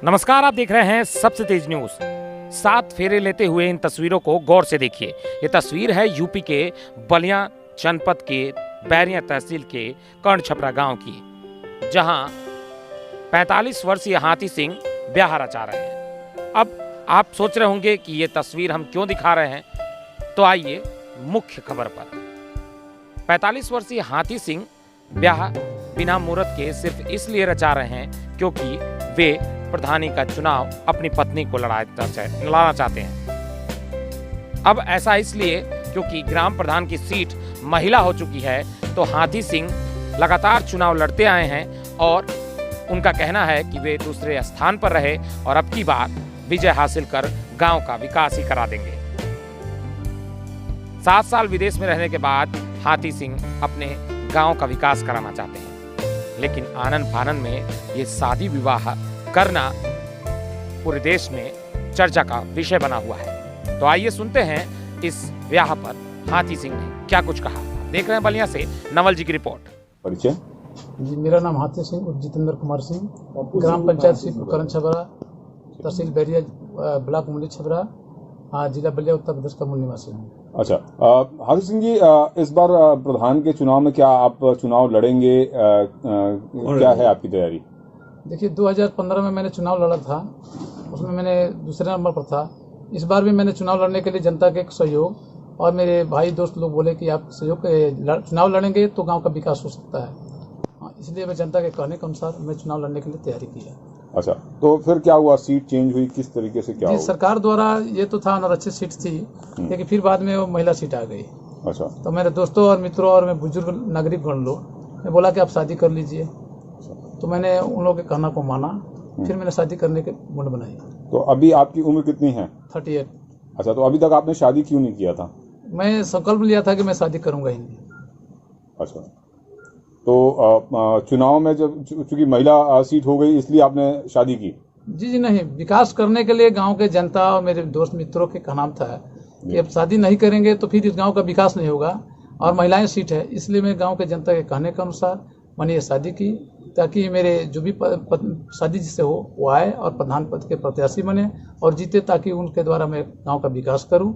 नमस्कार, आप देख रहे हैं सबसे तेज न्यूज। 7 फेरे लेते हुए इन तस्वीरों को गौर से देखिए। ये तस्वीर है यूपी के बलिया जनपद के बैरिया तहसील के कर्ण छपरा गांव की, जहां 45 वर्षीय हाथी सिंह ब्याह रचा रहे हैं। अब आप सोच रहे होंगे कि ये तस्वीर हम क्यों दिखा रहे हैं, तो आइए मुख्य खबर पर। 45 वर्षीय हाथी सिंह ब्याह बिना मुहूर्त के सिर्फ इसलिए रचा रहे हैं क्योंकि वे प्रधानी का चुनाव अपनी पत्नी को लड़ाना चाहते हैं। अब ऐसा इसलिए क्योंकि ग्राम प्रधान की सीट महिला हो चुकी है, तो हाथी सिंह लगातार चुनाव लड़ते आए हैं और उनका कहना है कि वे दूसरे स्थान पर रहे और अब की बार विजय हासिल कर गांव का विकास ही करा देंगे। 7 साल विदेश में रहने के बाद हाथी सिंह अपने गांव का विकास कराना चाहते हैं, लेकिन आनन फानन में ये शादी विवाह करना पूरे देश में चर्चा का विषय बना हुआ है। तो आइए सुनते हैं इस ब्याह पर हाथी सिंह ने क्या कुछ कहा। देख रहे हैं बलिया से नवल जी की रिपोर्ट। परिचय जी, मेरा नाम हाथी सिंह उर्फ जितेंद्र कुमार सिंह, ग्राम पंचायत सीट कर्ण छपरा, तहसील बैरिया, ब्लॉक मुंडी छपरा, जिला बलिया, उत्तर प्रदेश का मूल निवासी हूँ। अच्छा, हाथी सिंह जी, इस बार प्रधान के चुनाव में क्या आप चुनाव लड़ेंगे? क्या है आपकी तैयारी? देखिए, 2015 में मैंने चुनाव लड़ा था, उसमें मैंने दूसरे नंबर पर था। इस बार भी मैंने चुनाव लड़ने के लिए जनता के सहयोग और मेरे भाई दोस्त लोग बोले कि आप सहयोग चुनाव लड़ेंगे तो गांव का विकास हो सकता है, इसलिए मैं जनता के कहने के अनुसार मैं चुनाव लड़ने के लिए तैयारी की है। अच्छा, तो फिर क्या हुआ? सीट चेंज हुई, किस तरीके से क्या जी, हुआ? सरकार द्वारा ये तो था अनारक्षित सीट थी, लेकिन फिर बाद में वो महिला सीट आ गई। अच्छा, तो मेरे दोस्तों और मित्रों और मैं बुजुर्ग नागरिक गण लोग ने बोला कि आप शादी कर लीजिए, तो मैंने उन लोगों के कहना को माना, फिर मैंने शादी करने के मुंड बनाई। तो अभी आपकी उम्र कितनी है? 38। अच्छा, तो अभी तक आपने शादी क्यों नहीं किया था? मैं संकल्प लिया था कि मैं शादी करूंगा ही नहीं। अच्छा, तो चुनाव में जब चूंकि महिला सीट हो गई इसलिए आपने शादी की? जी नहीं, विकास करने के लिए गांव के जनता और मेरे दोस्त मित्रों के कहना था कि अब शादी नहीं करेंगे तो फिर इस गांव का विकास नहीं होगा, और महिलाएं सीट है, इसलिए मैं गांव के जनता के कहने के अनुसार मैंने ये शादी की, ताकि मेरे जो भी शादी जिससे हो वो आए और प्रधान पद के प्रत्याशी बने और जीते, ताकि उनके द्वारा मैं गांव का विकास करूं।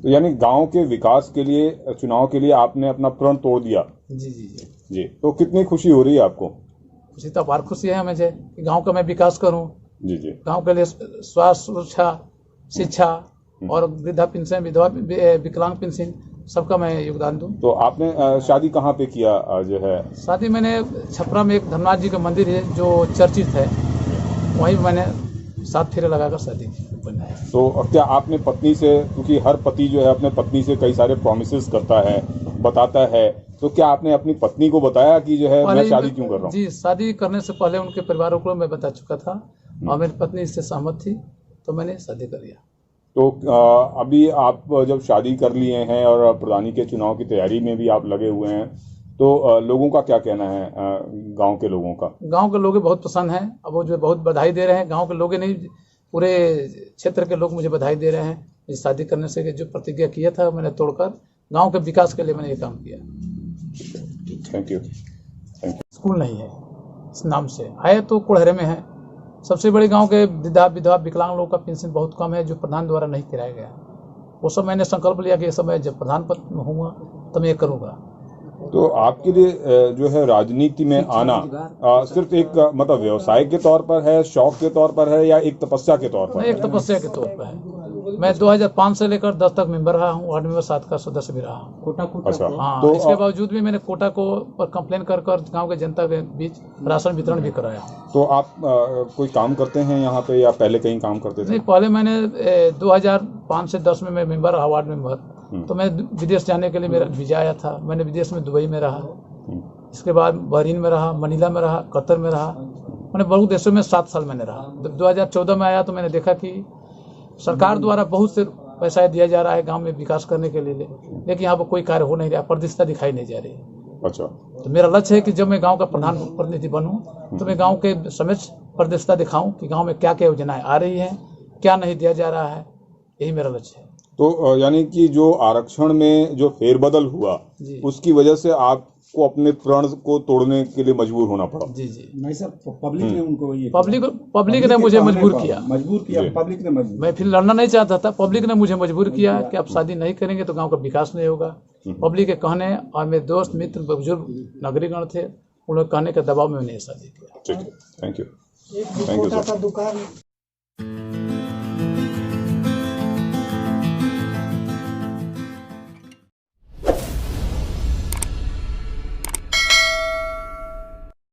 तो यानी गांव के विकास के लिए, चुनाव के लिए आपने अपना प्रण तोड़ दिया? जी जी जी जी। तो कितनी खुशी हो रही है आपको? खुशी तो अपार खुशी है मुझे कि गांव का मैं विकास करूं। जी जी। गांव के लिए स्वास्थ्य, सुरक्षा, शिक्षा और वृद्धा पेंशन, विधवा विकलांग पेंशन, सबका मैं योगदान दूं। तो आपने शादी कहाँ पे किया जो है? शादी मैंने छपरा में एक धर्मनाथ जी का मंदिर है जो चर्चित है, वहीं मैंने 7 फेरे लगाकर शादी की। तो क्या आपने पत्नी से, क्योंकि हर पति जो है अपने पत्नी से कई सारे प्रॉमिसेस करता है, बताता है, तो क्या आपने अपनी पत्नी को बताया कि जो है मैं शादी क्यों कर रहा हूँ? जी, शादी करने से पहले उनके परिवारों को मैं बता चुका था और मेरी पत्नी इससे सहमत थी, तो मैंने शादी कर लिया। तो अभी आप जब शादी कर लिए हैं और प्रधानी के चुनाव की तैयारी में भी आप लगे हुए हैं, तो लोगों का क्या कहना है? गांव के लोगों का? गांव के लोग बहुत पसंद हैं, अब वो जो बहुत बधाई दे रहे हैं। गांव के लोग नहीं, पूरे क्षेत्र के लोग मुझे बधाई दे रहे हैं। इस शादी करने से जो प्रतिज्ञा किया था मैंने तोड़कर गांव के विकास के लिए मैंने ये काम किया। Thank you. स्कूल नहीं है इस नाम से, है तो कुड़हरे में है। सबसे बड़े गांव के वृद्धा विधवा विकलांग लोगों का पेंशन बहुत कम है, जो प्रधान द्वारा नहीं कराया गया। वो सब मैंने संकल्प लिया कि ये सब मैं जब प्रधान पद में होऊंगा तो मैं ये करूँगा। तो आपके लिए जो है राजनीति में आना सिर्फ एक मतलब व्यवसाय के तौर पर है, शौक के तौर पर है, या एक तपस्या के तौर पर? एक तपस्या के तौर पर है। मैं 2005 से लेकर 10 तक मेंबर रहा हूँ, वार्ड मेंबर 7 का सदस्य भी रहा हूँ। अच्छा, हाँ, तो इसके बावजूद भी मैंने कोटा को पर कंप्लेन कर गांव के जनता के बीच राशन वितरण भी कराया। तो आप कोई काम करते हैं यहाँ पे, या पहले कहीं काम करते थे? नहीं, पहले मैंने 2005 से 10 में मैं मेंबर रहा, वार्ड मेंबर। तो मैं विदेश जाने के लिए मेरा वीजा आया था, मैंने विदेश में दुबई में रहा, इसके बाद बहरीन में रहा, मनीला में रहा, कतर में रहा, मैंने बहुत देशों में 7 साल मैंने रहा। 2014 में आया तो मैंने देखा कि सरकार द्वारा बहुत से पैसा दिया जा रहा है गांव में विकास करने के लिए, लेकिन यहाँ पर कोई कार्य हो नहीं रहा, पारदर्शिता दिखाई नहीं जा रही। अच्छा, तो मेरा लक्ष्य है कि जब मैं गांव का प्रधान प्रतिनिधि बनूं तो मैं गांव के समक्ष पारदर्शिता दिखाऊं कि गांव में क्या क्या योजनाएं आ रही हैं, क्या नहीं दिया जा रहा है, यही मेरा लक्ष्य है। तो यानी कि जो आरक्षण में जो फेरबदल हुआ उसकी वजह से आप को अपने प्रण को तोड़ने के लिए मजबूर होना पड़ा? जी जी। नहीं सर, पब्लिक ने उनको ये पब्लिक ने मुझे मजबूर किया। पब्लिक ने मजबूर। मैं फिर लड़ना नहीं चाहता था, पब्लिक ने मुझे मजबूर किया कि आप शादी नहीं करेंगे तो गांव का विकास नहीं होगा। पब्लिक के कहने और मेरे दोस्त मित्र बुजुर्ग नागरिकगण थे, उन लोग कहने के दबाव में मैंने शादी किया। ठीक है, थैंक यू।